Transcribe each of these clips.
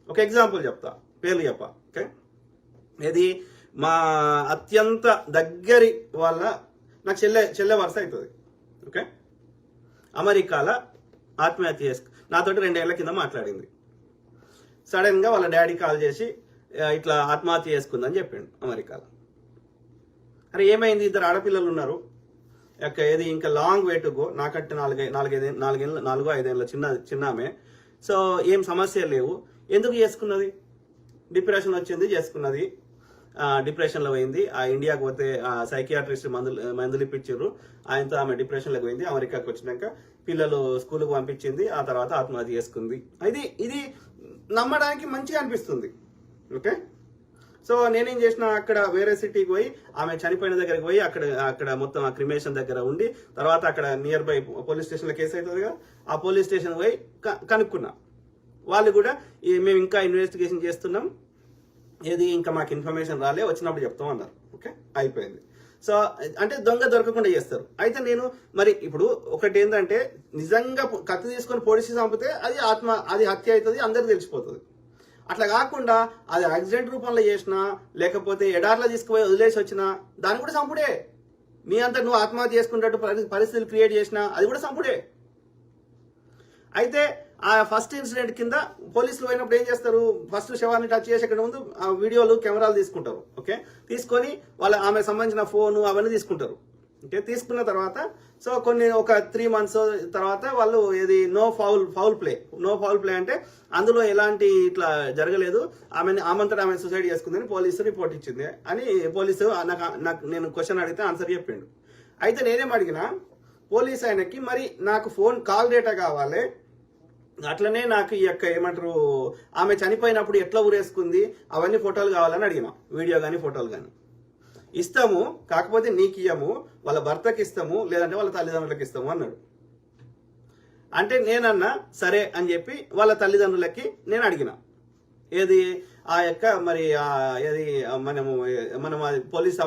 ఒక ఎగ్జాంపుల్ చెప్తా, పేర్లు చెప్పా. ఓకే, ఇది మా అత్యంత దగ్గరి వాళ్ళ నాకు చెల్లె వరుస అవుతుంది. ఓకే, అమెరికాలో ఆత్మహత్య చేసుకు నాతోటి 2 ఏళ్ల కింద మాట్లాడింది. సడన్గా వాళ్ళ డాడీ కాల్ చేసి ఇట్లా ఆత్మహత్య చేసుకుందని చెప్పిండు అమెరికాలో. అరే ఏమైంది, 2 ఆడపిల్లలు ఉన్నారు, ఏది ఇంకా లాంగ్ వే టు గో, నాకంటే 4-5 ఏళ్ళ చిన్న ఆమె. సో ఏం సమస్య లేవు, ఎందుకు చేసుకున్నది, డిప్రెషన్ వచ్చింది చేసుకున్నది, డిప్రెషన్లో పోయింది. ఆ ఇండియాకి పోతే సైకియాట్రిస్ట్ మందులు ఇప్పించారు, ఆయనతో ఆమె డిప్రెషన్లోకి పోయింది. అమెరికాకి వచ్చినాక పిల్లలు స్కూల్కి పంపించింది, ఆ తర్వాత ఆత్మహత్య చేసుకుంది. ఇది నమ్మడానికి మంచిగా అనిపిస్తుంది. ఓకే, సో నేనేం చేసిన, అక్కడ వేరే సిటీకి పోయి ఆమె చనిపోయిన దగ్గరికి పోయి అక్కడ మొత్తం ఆ క్రిమేషన్ దగ్గర ఉండి, తర్వాత అక్కడ నియర్ బై పోలీస్ స్టేషన్లో కేసు అవుతుంది కదా, ఆ పోలీస్ స్టేషన్ పోయి కనుక్కున్నా. వాళ్ళు కూడా మేము ఇంకా ఇన్వెస్టిగేషన్ చేస్తున్నాం, ఏది ఇంకా మాకు ఇన్ఫర్మేషన్ రాలే, వచ్చినప్పుడు చెప్తాం అన్నారు. ఓకే, అయిపోయింది. సో అంటే దొంగ దొరకకుండా చేస్తారు. అయితే నేను మరి ఇప్పుడు ఒకటి ఏంటంటే, నిజంగా కత్తి తీసుకొని పొడిచి చంపితే అది హత్య అవుతుంది, అందరికి తెలిసిపోతుంది. అట్లా కాకుండా అది యాక్సిడెంట్ రూపంలో చేసినా, లేకపోతే ఎడార్లో తీసుకుపోయి వదిలేసి వచ్చినా, దాన్ని కూడా చంపుడే. నీ అంతా నువ్వు ఆత్మహత్య చేసుకున్నట్టు పరిస్థితులు క్రియేట్ చేసినా, అది కూడా చంపుడే. అయితే ఆ ఫస్ట్ ఇన్సిడెంట్ కింద పోలీసులు పోయినప్పుడు ఏం చేస్తారు, ఫస్ట్ శవాన్ని టచ్ చేసే ముందు ఆ వీడియోలు కెమెరాలు తీసుకుంటారు. ఓకే, తీసుకొని ఆమె సంబంధించిన ఫోను అవన్నీ తీసుకుంటారు. ఓకే, తీసుకున్న తర్వాత సో ఒక 3 months తర్వాత వాళ్ళు ఏది నో ఫౌల్ ప్లే అంటే అందులో ఎలాంటి ఇట్లా జరగలేదు, ఆమంతటా ఆమె సూసైడ్ చేసుకుందని పోలీసు రిపోర్ట్ ఇచ్చింది అని పోలీసు నేను క్వశ్చన్ అడిగితే ఆన్సర్ చెప్పిండు. అయితే నేనేం అడిగినా, పోలీస్ ఆయనకి మరి నాకు ఫోన్ కాల్ డేటా కావాలి, అట్లనే నాకు ఈ యొక్క ఏమంటారు ఆమె చనిపోయినప్పుడు ఎట్లా ఊరేసుకుంది అవన్నీ ఫోటోలు కావాలని అడిగిన, వీడియో కానీ ఫోటోలు కానీ. ఇస్తాము, కాకపోతే నీకు ఇయ్యము, వాళ్ళ భర్తకి ఇస్తాము, లేదంటే వాళ్ళ తల్లిదండ్రులకి ఇస్తాము అన్నాడు. అంటే నేనన్నా సరే అని చెప్పి వాళ్ళ తల్లిదండ్రులకి నేను అడిగిన, ఏది ఆ యొక్క మరి ఏది మనం పోలీస్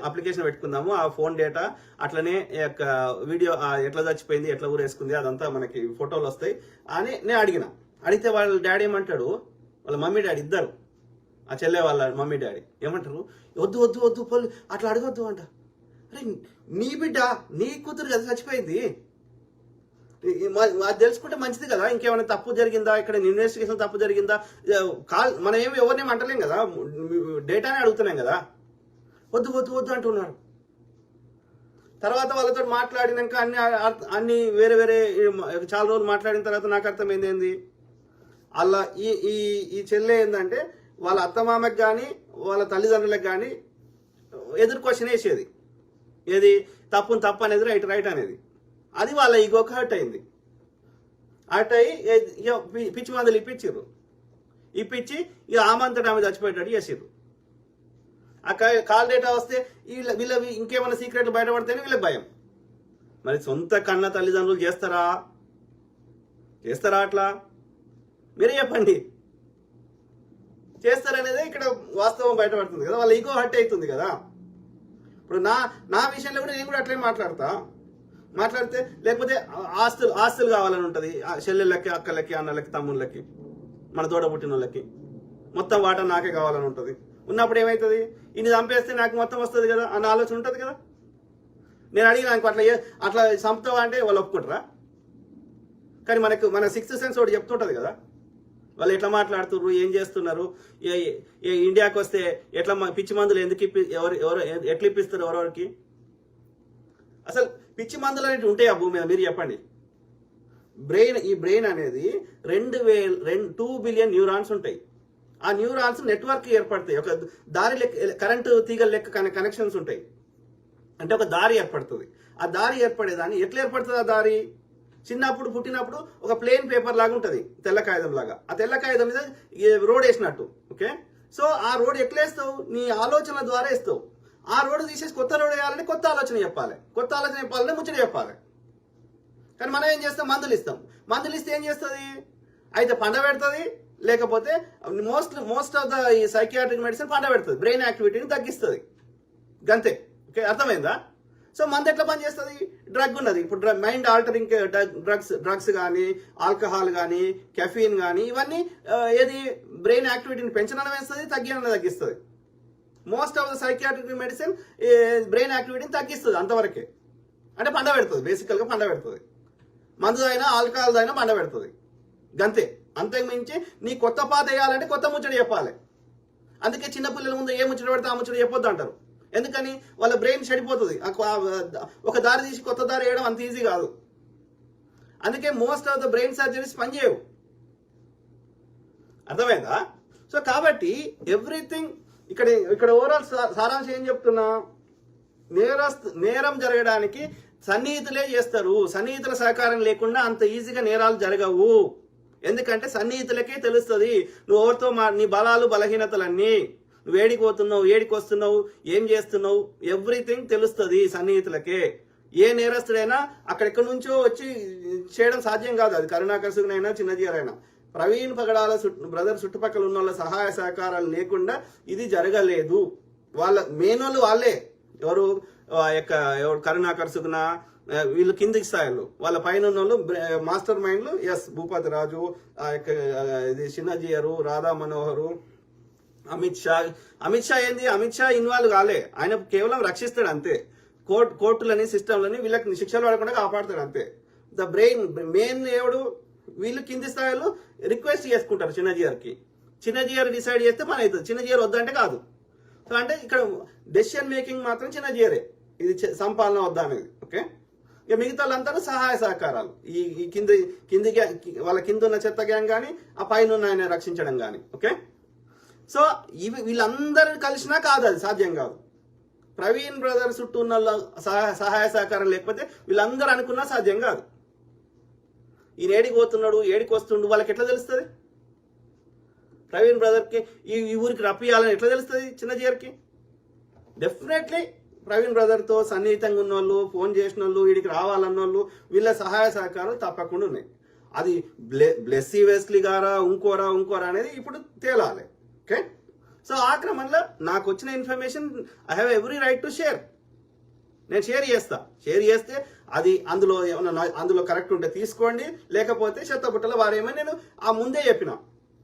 అప్లికేషన్ పెట్టుకుందాము, ఆ ఫోన్ డేటా అట్లనే యొక్క వీడియో ఎట్లా చచ్చిపోయింది ఎట్లా ఊరేసుకుంది అదంతా మనకి ఫోటోలు వస్తాయి అని నేను అడిగితే వాళ్ళ డాడీ ఏమంటాడు, వాళ్ళ మమ్మీ డాడీ ఇద్దరు, ఆ చెల్లె వాళ్ళ మమ్మీ డాడీ ఏమంటారు, వద్దు వద్దు వద్దు అట్లా అడగొద్దు అంట. అరే నీ బిడ్డ నీ కూతురు కదా చచ్చిపోయింది, అది తెలుసుకుంటే మంచిది కదా, ఇంకేమైనా తప్పు జరిగిందా, ఇక్కడ ఇన్వెస్టిగేషన్ తప్పు జరిగిందా, మనం ఏమి ఎవరినేమి అంటలేం కదా, డేటానే అడుగుతున్నాం కదా, వద్దు వద్దు వద్దు అంటున్నారు. తర్వాత వాళ్ళతో మాట్లాడినాక అన్ని వేరే చాలా రోజులు మాట్లాడిన తర్వాత నాకు అర్థమైంది ఏంది, అలా ఈ చెల్లె ఏంటంటే వాళ్ళ అత్తమామకి కానీ వాళ్ళ తల్లిదండ్రులకు కానీ ఎదురు క్వశ్చన్ వేసేది, ఏది తప్పు అనేది రైట్ అనేది. అది వాళ్ళ ఈగోకి హర్ట్ అయింది. హర్ట్ అయ్యి పిచ్చి మందులు ఇప్పించి ఇక ఆమంతటా ఆమె చచ్చిపోయేటట్టు చేసిర్రు. ఆ కాల్ డేటా వస్తే వీళ్ళ ఇంకేమైనా సీక్రెట్లు బయటపడితేనే వీళ్ళకి భయం. మరి సొంత కన్న తల్లిదండ్రులు చేస్తారా అట్లా? మీరే చెప్పండి, చేస్తారనేదే ఇక్కడ వాస్తవం బయటపడుతుంది కదా, వాళ్ళ ఈగో హర్ట్ అవుతుంది కదా. ఇప్పుడు నా విషయంలో కూడా నేను కూడా అట్లే మాట్లాడితే లేకపోతే ఆస్తులు కావాలని ఉంటుంది, చెల్లెళ్ళకి అక్కలకి అన్నలకి తమ్ముళ్ళకి మన తోడ పుట్టిన వాళ్ళకి మొత్తం వాటా నాకే కావాలని ఉంటుంది. ఉన్నప్పుడు ఏమవుతుంది, ఇన్ని చంపేస్తే నాకు మొత్తం వస్తుంది కదా అన్న ఆలోచన ఉంటుంది కదా. నేను అడిగిన అట్లా చంపుతావా అంటే వాళ్ళు ఒప్పుకుంటారా? కానీ మన 6th సెన్స్ ఒకటి చెప్తుంటుంది కదా, వాళ్ళు ఎట్లా మాట్లాడుతున్నారు, ఏం చేస్తున్నారు, ఇండియాకి వస్తే ఎట్లా పిచ్చి మందులు ఎందుకు ఎవరు ఎట్లా ఇప్పిస్తారు ఎవరెవరికి. అసలు పిచ్చి మందులు అనేవి ఉంటాయి ఆ భూమి మీద, మీరు చెప్పండి. ఈ బ్రెయిన్ అనేది 2 బిలియన్ న్యూరాన్స్ ఉంటాయి. ఆ న్యూరాన్స్ నెట్వర్క్ ఏర్పడతాయి, ఒక దారి లెక్క కరెంటు తీగల లెక్క కనెక్షన్స్ ఉంటాయి. అంటే ఒక దారి ఏర్పడుతుంది. ఆ దారి ఏర్పడేదాన్ని ఎట్లా ఏర్పడుతుంది, ఆ దారి చిన్నప్పుడు పుట్టినప్పుడు ఒక ప్లేన్ పేపర్ లాగా ఉంటుంది, తెల్ల కాగితం లాగా. ఆ తెల్ల కాగితం మీద రోడ్ వేసినట్టు. ఓకే, సో ఆ రోడ్ ఎట్లా వేస్తావు, నీ ఆలోచనల ద్వారా వేస్తావు. ఆ రోడ్డు తీసేసి కొత్త రోడ్ వేయాలంటే కొత్త ఆలోచన చెప్పాలంటే ముచ్చట చెప్పాలి. కానీ మనం ఏం చేస్తాం, మందులు ఇస్తే ఏం చేస్తుంది, అయితే పండ పెడుతుంది, లేకపోతే మోస్ట్ ఆఫ్ ద ఈ సైకియాట్రిక్ మెడిసిన్ పండ పెడుతుంది, బ్రెయిన్ యాక్టివిటీని తగ్గిస్తుంది, గంతే. ఓకే, అర్థమైందా? సో మందు ఎట్లా పనిచేస్తుంది, డ్రగ్ ఉన్నది. ఇప్పుడు మైండ్ ఆల్టరింగ్ డ్రగ్స్ కానీ, ఆల్కహాల్ కానీ, కెఫీన్ కానీ, ఇవన్నీ ఏది బ్రెయిన్ యాక్టివిటీని పెంచడం వేస్తుంది, తగ్గిస్తుంది. Most of the psychiatric medicine brain యాక్టివిటీని తగ్గిస్తుంది అంతవరకే. అంటే పండ పెడుతుంది, బేసికల్గా పండ పెడుతుంది. మందు అయినా ఆల్కహాల్ అయినా పండ పెడుతుంది, గంతే. అంతకు మించి నీ కొత్త పాత వేయాలంటే కొత్త ముచ్చట చెప్పాలి. అందుకే చిన్నపిల్లల ముందు ఏ ముచ్చట పెడితే ఆ ముచ్చట చెప్పొద్దు అంటారు. ఎందుకని? వాళ్ళ బ్రెయిన్ చెడిపోతుంది. ఒక దారి తీసి కొత్త దారి వేయడం అంత ఈజీ కాదు. అందుకే most of the brain surgeries పనిచేయవు. అర్థమైందా? సో కాబట్టి ఎవ్రీథింగ్ ఇక్కడ ఓవరాల్ సారాంశం ఏం చెప్తున్నా, నేరం జరగడానికి సన్నిహితులే చేస్తారు. సన్నిహితుల సహకారం లేకుండా అంత ఈజీగా నేరాలు జరగవు. ఎందుకంటే సన్నిహితులకే తెలుస్తుంది నువ్వు ఎవరితో నీ బలాలు బలహీనతలన్నీ, నువ్వు ఏడికి పోతున్నావు, ఏడికి వస్తున్నావు, ఏం చేస్తున్నావు, ఎవ్రీథింగ్ తెలుస్తుంది సన్నిహితులకే. ఏ నేరస్తుడైనా అక్కడెక్కడి నుంచో వచ్చి చేయడం సాధ్యం కాదు. అది కరుణాకర్ సుగునైనా చిన్నజీరైనా. ప్రవీణ్ పగడాల బ్రదర్ చుట్టుపక్కల ఉన్న వాళ్ళ సహాయ సహకారాలు లేకుండా ఇది జరగలేదు. వాళ్ళ మెయిన్ వాళ్ళే. ఎవరు కరుణాకర్ సుగున, వీళ్ళు కిందికి స్థాయిలు, వాళ్ళ పైన ఉన్న వాళ్ళు మాస్టర్ మైండ్లు. ఎస్, భూపతి రాజు, ఇది చిన్నజీయరు, రాధా మనోహరు, అమిత్ షా ఏంది? అమిత్ షా ఇన్వాల్వ్ కాలే, ఆయన కేవలం రక్షిస్తాడు అంతే. కోర్టులని సిస్టంలని వీళ్ళకి శిక్షలు పడకుండా కాపాడుతాడు అంతే. ద బ్రెయిన్ మెయిన్ ఎవడు? వీళ్ళు కింది స్థాయిలో రిక్వెస్ట్ చేసుకుంటారు చిన్నజీఆర్కి. చిన్నజీఆర్ డిసైడ్ చేస్తే పని అవుతుంది, చిన్నజీఆర్ వద్దంటే కాదు. సో అంటే ఇక్కడ డెసిషన్ మేకింగ్ మాత్రం చిన్నజీఆరే, ఇది సంపాలన వద్దా అనేది. ఓకే, ఇక మిగతా వాళ్ళంతా సహాయ సహకారాలు. ఈ కింది వాళ్ళ కింద ఉన్న చెత్త గ్యాంగ్ కానీ, ఆ పైన ఉన్న ఆయన రక్షించడం కానీ. ఓకే, సో వీళ్ళందరూ కలిసినా కాదు, అది సాధ్యం కాదు. ప్రవీణ్ బ్రదర్ చుట్టూ ఉన్న సహాయ సహకారం లేకపోతే వీళ్ళందరూ అనుకున్నా సాధ్యం కాదు. ఈయన ఏడికి పోతున్నాడు, ఏడికి వస్తుండు, వాళ్ళకి ఎట్లా తెలుస్తుంది? ప్రవీణ్ బ్రదర్కి ఈ ఊరికి రప్పియాలని ఎట్లా తెలుస్తుంది చిన్నజీఆర్కి? డెఫినెట్లీ ప్రవీణ్ బ్రదర్తో సన్నిహితంగా ఉన్న వాళ్ళు, ఫోన్ చేసిన వాళ్ళు, వీడికి రావాలన్న వాళ్ళు, వీళ్ళ సహాయ సహకారాలు తప్పకుండా ఉన్నాయి. అది బ్లెస్సీ వెస్లీ గారా ఇంకోరా అనేది ఇప్పుడు తేలాలి. ఓకే, సో ఆ క్రమంలో నాకు వచ్చిన information I have every right to share. నేను షేర్ చేస్తే అది అందులో ఏమన్నా అందులో కరెక్ట్ ఉంటే తీసుకోండి, లేకపోతే చెత్తబుట్టలో వారేమని నేను ఆ ముందే చెప్పిన.